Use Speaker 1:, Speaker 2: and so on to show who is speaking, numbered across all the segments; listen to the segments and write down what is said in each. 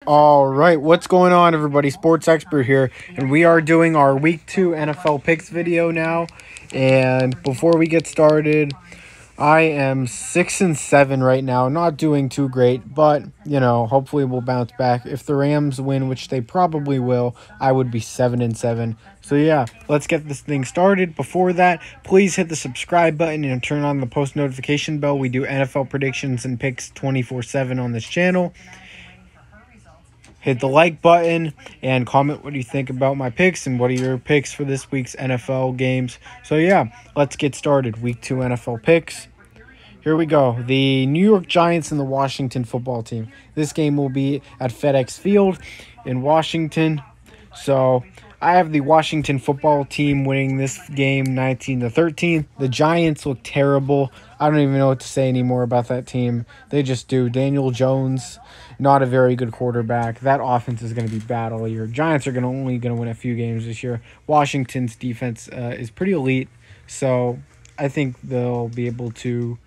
Speaker 1: All right, what's going on, everybody? Sports Expert here, and we are doing our Week 2 NFL picks video now. And before we get started, I am 6-7 right now, not doing too great, but hopefully we'll bounce back. If the Rams win, which they probably will, I would be 7-7. So yeah, let's get this thing started. Before that, please hit the subscribe button and turn on the post notification bell. We do NFL predictions and picks 24/7 on this channel. Hit the like button and comment what you think about my picks and what are your picks for this week's NFL games. So yeah, let's get started. Week 2 NFL picks. Here we go. The New York Giants and the Washington football team. This game will be at FedEx Field in Washington. So I have the Washington football team winning this game 19-13. The Giants look terrible. I don't even know what to say anymore about that team. They just do. Daniel Jones, not a very good quarterback. That offense is going to be bad all year. Giants are only going to win a few games this year. Washington's defense is pretty elite, so I think they'll be able to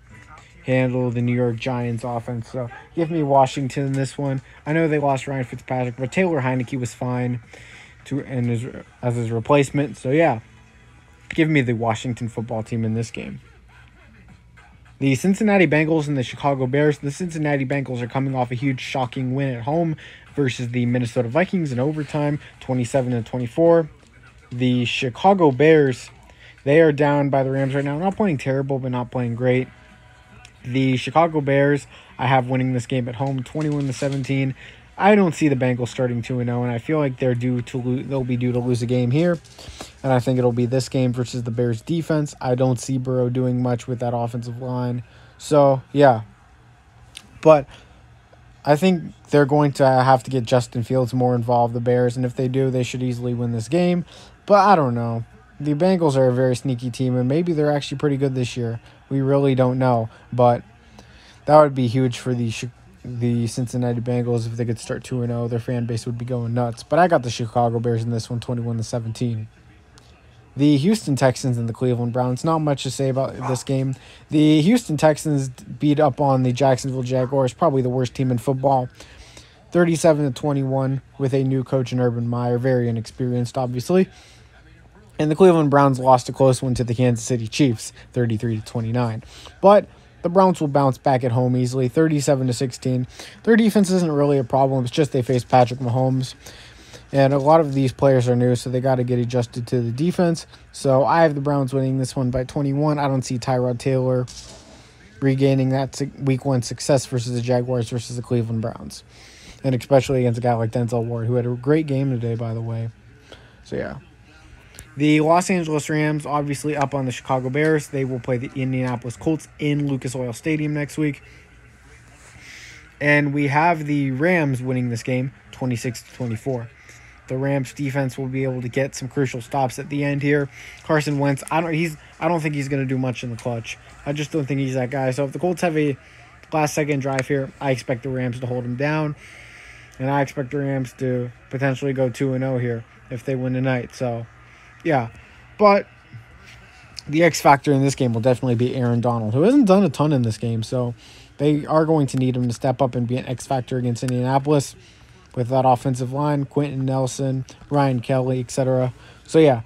Speaker 1: handle the New York Giants offense. So give me Washington in this one. I know they lost Ryan Fitzpatrick, but Taylor Heineke was fine as his replacement. So yeah, give me the Washington football team in this game. The Cincinnati Bengals and the Chicago Bears. The Cincinnati Bengals are coming off a huge shocking win at home versus the Minnesota Vikings in overtime, 27-24. The Chicago Bears, they are down by the Rams right now. Not playing terrible, but not playing great. The Chicago Bears, I have winning this game at home, 21-17. I don't see the Bengals starting 2-0, and I feel like they'll be due to lose a game here. And I think it'll be this game versus the Bears defense. I don't see Burrow doing much with that offensive line. So, yeah. But I think they're going to have to get Justin Fields more involved, the Bears. And if they do, they should easily win this game. But I don't know. The Bengals are a very sneaky team, and maybe they're actually pretty good this year. We really don't know. But that would be huge for the Cincinnati Bengals if they could start 2-0. Their fan base would be going nuts. But I got the Chicago Bears in this one, 21-17. The Houston Texans and the Cleveland Browns. Not much to say about this game. The Houston Texans beat up on the Jacksonville Jaguars, probably the worst team in football, 37-21 with a new coach in Urban Meyer, very inexperienced, obviously. And the Cleveland Browns lost a close one to the Kansas City Chiefs, 33-29. But the Browns will bounce back at home easily, 37-16. Their defense isn't really a problem. It's just they face Patrick Mahomes. And a lot of these players are new, so they got to get adjusted to the defense. So I have the Browns winning this one by 21. I don't see Tyrod Taylor regaining that Week 1 success versus the Jaguars versus the Cleveland Browns. And especially against a guy like Denzel Ward, who had a great game today, by the way. So, yeah. The Los Angeles Rams, obviously up on the Chicago Bears. They will play the Indianapolis Colts in Lucas Oil Stadium next week. And we have the Rams winning this game, 26-24. The Rams defense will be able to get some crucial stops at the end here. Carson Wentz, I don't think he's going to do much in the clutch. I just don't think he's that guy. So if the Colts have a last-second drive here, I expect the Rams to hold him down. And I expect the Rams to potentially go 2-0 here if they win tonight. So, yeah. But the X factor in this game will definitely be Aaron Donald, who hasn't done a ton in this game. So they are going to need him to step up and be an X factor against Indianapolis with that offensive line, Quentin Nelson, Ryan Kelly, etc. So, yeah.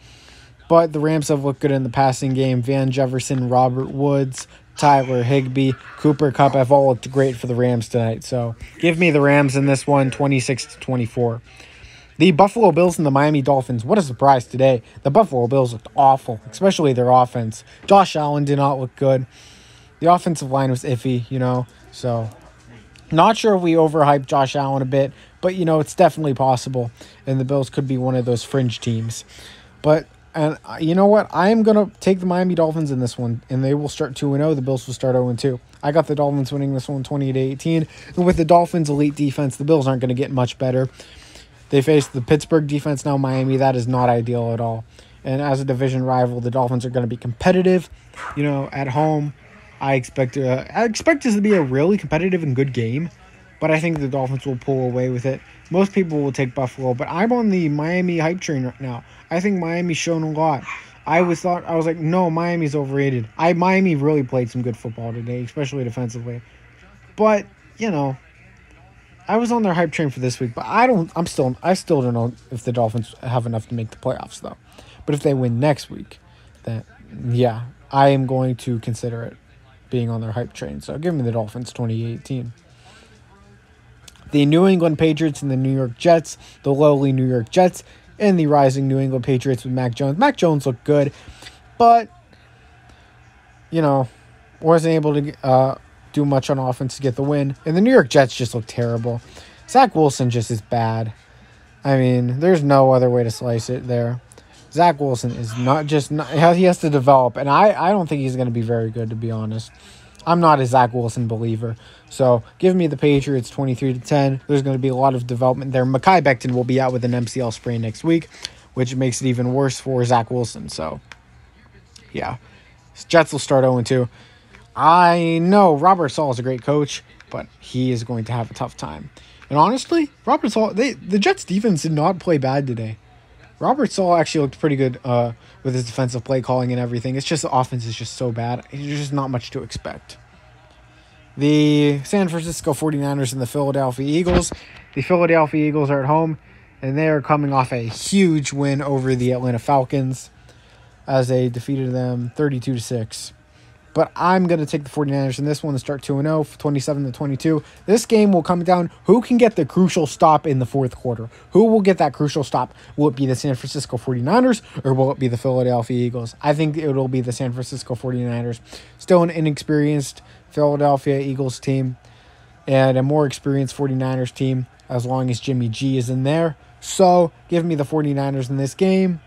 Speaker 1: But the Rams have looked good in the passing game. Van Jefferson, Robert Woods, Tyler Higbee, Cooper Kupp have all looked great for the Rams tonight. So, give me the Rams in this one, 26-24. The Buffalo Bills and the Miami Dolphins. What a surprise today. The Buffalo Bills looked awful, especially their offense. Josh Allen did not look good. The offensive line was iffy, So, not sure if we overhyped Josh Allen a bit, but, it's definitely possible. And the Bills could be one of those fringe teams. But, and you know what? I am going to take the Miami Dolphins in this one, and they will start 2-0. The Bills will start 0-2. I got the Dolphins winning this one 20-18. And with the Dolphins' elite defense, the Bills aren't going to get much better. They face the Pittsburgh defense, now Miami. That is not ideal at all. And as a division rival, the Dolphins are going to be competitive, at home. I expect this to be a really competitive and good game, but I think the Dolphins will pull away with it. Most people will take Buffalo, but I'm on the Miami hype train right now. I think Miami's shown a lot. I was like, no, Miami's overrated. Miami really played some good football today, especially defensively. But, I was on their hype train for this week, but I still don't know if the Dolphins have enough to make the playoffs though. But if they win next week, then yeah, I am going to consider it being on their hype train. So give me the Dolphins 2018. The New England Patriots and the New York Jets, the lowly New York Jets, and the rising New England Patriots with Mac Jones. Mac Jones looked good, but, wasn't able to do much on offense to get the win. And the New York Jets just looked terrible. Zach Wilson just is bad. I mean, there's no other way to slice it there. Zach Wilson is he has to develop, and I don't think he's going to be very good, to be honest. I'm not a Zach Wilson believer. So give me the Patriots 23-10. There's going to be a lot of development there. Mekhi Becton will be out with an MCL sprain next week, which makes it even worse for Zach Wilson. So, yeah. Jets will start 0-2. I know Robert Saleh is a great coach, but he is going to have a tough time. And honestly, Robert Saleh, the Jets defense did not play bad today. Robert Saleh actually looked pretty good with his defensive play calling and everything. It's just the offense is just so bad. There's just not much to expect. The San Francisco 49ers and the Philadelphia Eagles. The Philadelphia Eagles are at home, and they are coming off a huge win over the Atlanta Falcons as they defeated them 32-6. But I'm going to take the 49ers in this one to start 2-0, 27-22. This game will come down who can get the crucial stop in the fourth quarter. Who will get that crucial stop? Will it be the San Francisco 49ers or will it be the Philadelphia Eagles? I think it will be the San Francisco 49ers. Still an inexperienced Philadelphia Eagles team and a more experienced 49ers team as long as Jimmy G is in there. So give me the 49ers in this game.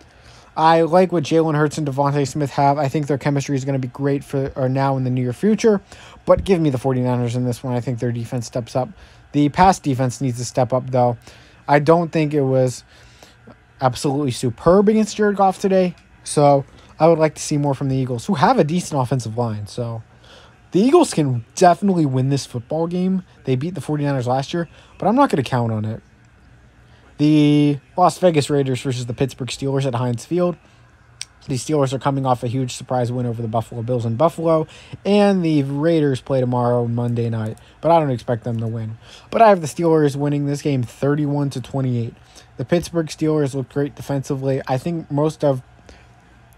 Speaker 1: I like what Jalen Hurts and Devontae Smith have. I think their chemistry is going to be great for now in the near future. But give me the 49ers in this one. I think their defense steps up. The pass defense needs to step up, though. I don't think it was absolutely superb against Jared Goff today. So I would like to see more from the Eagles, who have a decent offensive line. So the Eagles can definitely win this football game. They beat the 49ers last year, but I'm not going to count on it. The Las Vegas Raiders versus the Pittsburgh Steelers at Heinz Field. The Steelers are coming off a huge surprise win over the Buffalo Bills in Buffalo, and the Raiders play tomorrow, Monday night, but I don't expect them to win. But I have the Steelers winning this game 31-28. The Pittsburgh Steelers look great defensively. I think most of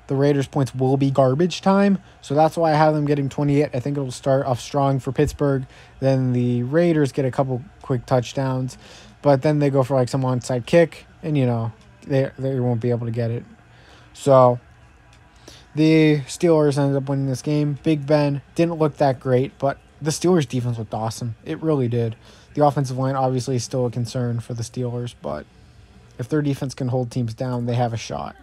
Speaker 1: the Raiders' points will be garbage time, so that's why I have them getting 28. I think it'll start off strong for Pittsburgh. Then the Raiders get a couple quick touchdowns. But then they go for some onside kick, and, they won't be able to get it. So the Steelers ended up winning this game. Big Ben didn't look that great, but the Steelers' defense looked awesome. It really did. The offensive line obviously is still a concern for the Steelers, but if their defense can hold teams down, they have a shot.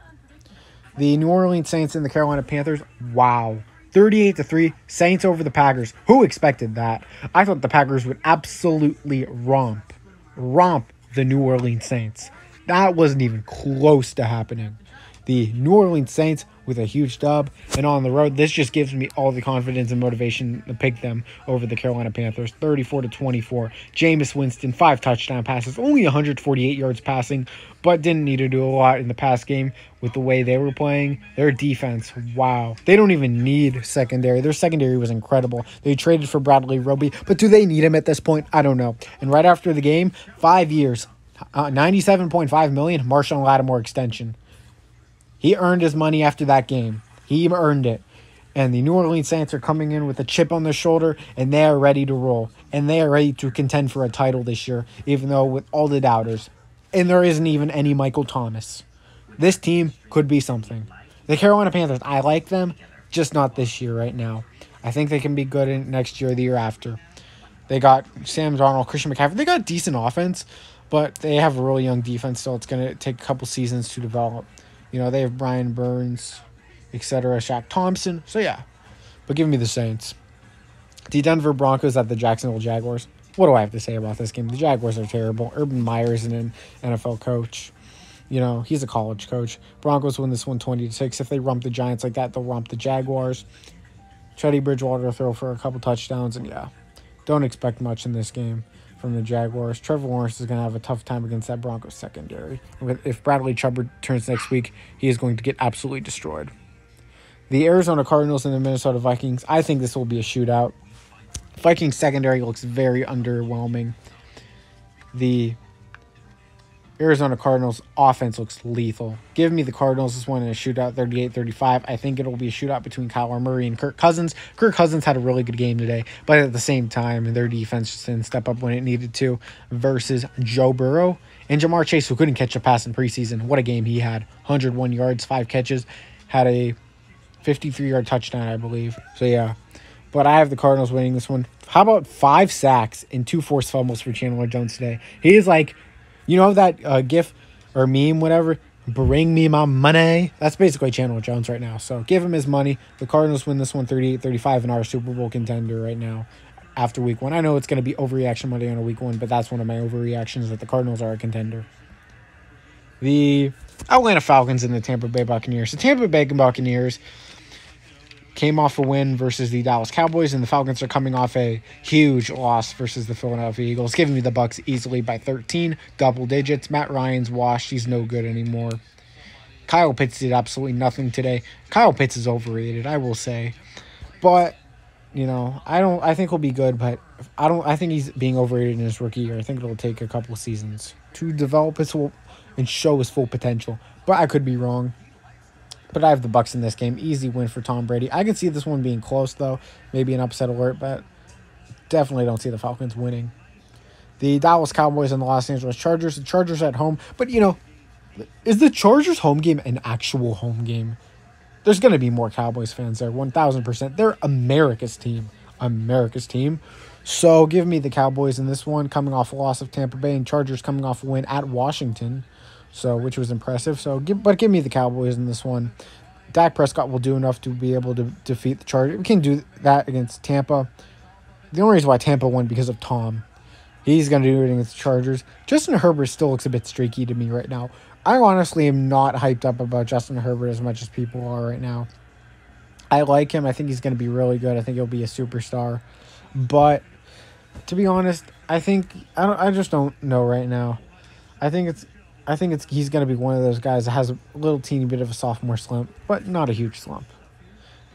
Speaker 1: The New Orleans Saints and the Carolina Panthers, wow. 38-3, Saints over the Packers. Who expected that? I thought the Packers would absolutely romp the New Orleans Saints. That wasn't even close to happening. The New Orleans Saints with a huge dub, and on the road, this just gives me all the confidence and motivation to pick them over the Carolina Panthers. 34-24. Jameis Winston, 5 touchdown passes, only 148 yards passing, but didn't need to do a lot in the pass game with the way they were playing. Their defense, wow. They don't even need secondary. Their secondary was incredible. They traded for Bradley Roby, but do they need him at this point? I don't know. And right after the game, 5 years, $97.5 million, Marshawn Lattimore extension. He earned his money after that game. He earned it. And the New Orleans Saints are coming in with a chip on their shoulder, and they are ready to roll. And they are ready to contend for a title this year, even though with all the doubters. And there isn't even any Michael Thomas. This team could be something. The Carolina Panthers, I like them, just not this year right now. I think they can be good in next year or the year after. They got Sam Darnold, Christian McCaffrey. They got decent offense, but they have a really young defense, so it's going to take a couple seasons to develop. They have Brian Burns, etc., Shaq Thompson. So, yeah. But give me the Saints. The Denver Broncos at the Jacksonville Jaguars. What do I have to say about this game? The Jaguars are terrible. Urban Meyer is an NFL coach. He's a college coach. Broncos win this one 20-6. If they rump the Giants like that, they'll rump the Jaguars. Teddy Bridgewater will throw for a couple touchdowns. And, yeah, don't expect much in this game from the Jaguars. Trevor Lawrence is going to have a tough time against that Broncos secondary. If Bradley Chubb returns next week, he is going to get absolutely destroyed. The Arizona Cardinals and the Minnesota Vikings, I think this will be a shootout. Vikings secondary looks very underwhelming. The Arizona Cardinals offense looks lethal. Give me the Cardinals this one in a shootout, 38-35. I think it'll be a shootout between Kyler Murray and Kirk Cousins. Kirk Cousins had a really good game today, but at the same time, their defense just didn't step up when it needed to versus Joe Burrow and Jamar Chase, who couldn't catch a pass in preseason. What a game he had. 101 yards, 5 catches, had a 53-yard touchdown, I believe. So, yeah. But I have the Cardinals winning this one. How about 5 sacks and 2 forced fumbles for Chandler Jones today? He is like, you know that gif or meme, whatever? Bring me my money. That's basically Chandler Jones right now. So give him his money. The Cardinals win this one 38-35 and are a Super Bowl contender right now after week 1. I know it's going to be overreaction Monday on a week 1, but that's one of my overreactions that the Cardinals are a contender. The Atlanta Falcons and the Tampa Bay Buccaneers. The Tampa Bay Buccaneers came off a win versus the Dallas Cowboys, and the Falcons are coming off a huge loss versus the Philadelphia Eagles, giving me the Bucs easily by 13, double digits. Matt Ryan's washed. He's no good anymore. Kyle Pitts did absolutely nothing today. Kyle Pitts is overrated, I will say. But, you know, I think he'll be good, but I think he's being overrated in his rookie year. I think it'll take a couple of seasons to develop his full and show his full potential. But I could be wrong. But I have the Bucs in this game. Easy win for Tom Brady. I can see this one being close, though. Maybe an upset alert, but definitely don't see the Falcons winning. The Dallas Cowboys and the Los Angeles Chargers. The Chargers at home. But, you know, is the Chargers home game an actual home game? There's going to be more Cowboys fans there, 1,000%. They're America's team. America's team. So give me the Cowboys in this one, coming off a loss of Tampa Bay, and Chargers coming off a win at Washington. So, which was impressive. So, give me the Cowboys in this one. Dak Prescott will do enough to be able to defeat the Chargers. We can do that against Tampa. The only reason why Tampa won because of Tom. He's going to do it against the Chargers. Justin Herbert still looks a bit streaky to me right now. I honestly am not hyped up about Justin Herbert as much as people are right now. I like him. I think he's going to be really good. I think he'll be a superstar. But to be honest, I just don't know right now. I think he's going to be one of those guys that has a little teeny bit of a sophomore slump, but not a huge slump.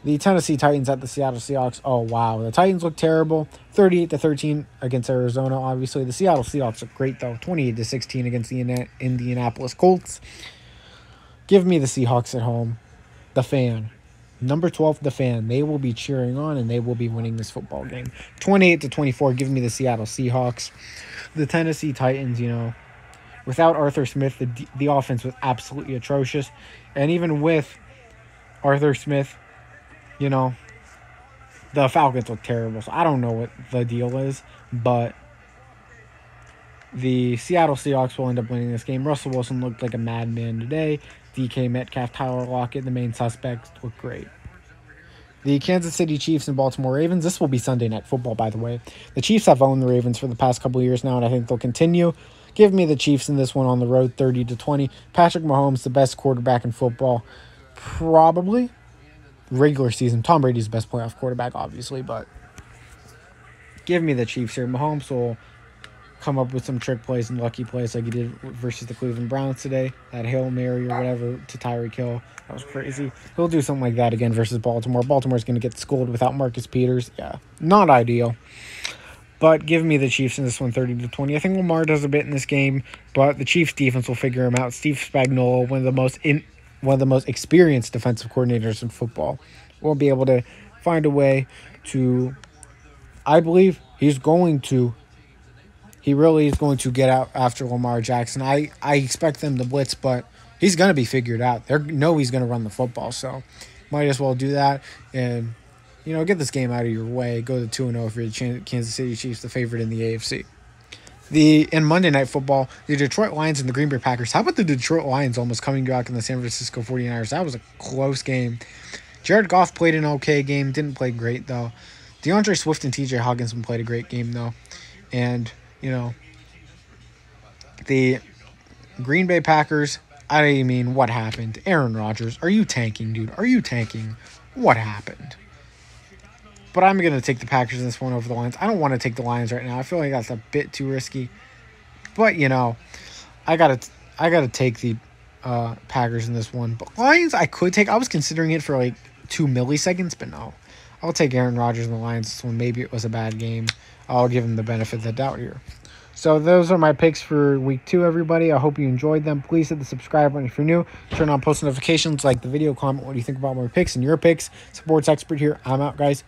Speaker 1: The Tennessee Titans at the Seattle Seahawks. Oh, wow. The Titans look terrible. 38-13 against Arizona, obviously. The Seattle Seahawks look great, though. 28-16 against the Indianapolis Colts. Give me the Seahawks at home. The Fan. Number 12, the Fan. They will be cheering on, and they will be winning this football game. 28-24, give me the Seattle Seahawks. The Tennessee Titans, you know, without Arthur Smith, the offense was absolutely atrocious. And even with Arthur Smith, you know, the Falcons look terrible. So I don't know what the deal is, but the Seattle Seahawks will end up winning this game. Russell Wilson looked like a madman today. DK Metcalf, Tyler Lockett, the main suspects, look great. The Kansas City Chiefs and Baltimore Ravens. This will be Sunday Night Football, by the way. The Chiefs have owned the Ravens for the past couple of years now, and I think they'll continue. Give me the Chiefs in this one on the road, 30-20. Patrick Mahomes, the best quarterback in football, probably. Regular season, Tom Brady's the best playoff quarterback, obviously, but give me the Chiefs here. Mahomes will come up with some trick plays and lucky plays like he did versus the Cleveland Browns today. That Hail Mary or whatever to Tyreek Hill. That was crazy. He'll do something like that again versus Baltimore. Baltimore's going to get schooled without Marcus Peters. Yeah, not ideal. But give me the Chiefs in this one, 30-20. I think Lamar does a bit in this game, but the Chiefs' defense will figure him out. Steve Spagnuolo, one of the most experienced defensive coordinators in football, will be able to find a way to. I believe he really is going to get out after Lamar Jackson. I expect them to blitz, but he's going to be figured out. They know he's going to run the football, so might as well do that and, you know, get this game out of your way. Go to 2-0 for the Kansas City Chiefs, the favorite in the AFC. In Monday Night Football, the Detroit Lions and the Green Bay Packers. How about the Detroit Lions almost coming back in the San Francisco 49ers? That was a close game. Jared Goff played an okay game. Didn't play great, though. DeAndre Swift and TJ Hawkinson played a great game, though. And, you know, the Green Bay Packers, I mean, what happened? Aaron Rodgers, are you tanking, dude? Are you tanking? What happened? But I'm going to take the Packers in this one over the Lions. I don't want to take the Lions right now. I feel like that's a bit too risky. But, you know, I gotta take the Packers in this one. But Lions, I could take. I was considering it for like 2 milliseconds, but no. I'll take Aaron Rodgers and the Lions this one. Maybe it was a bad game. I'll give him the benefit of the doubt here. So those are my picks for week 2, everybody. I hope you enjoyed them. Please hit the subscribe button if you're new. Turn on post notifications, like the video, comment what do you think about my picks and your picks. Sports expert here. I'm out, guys.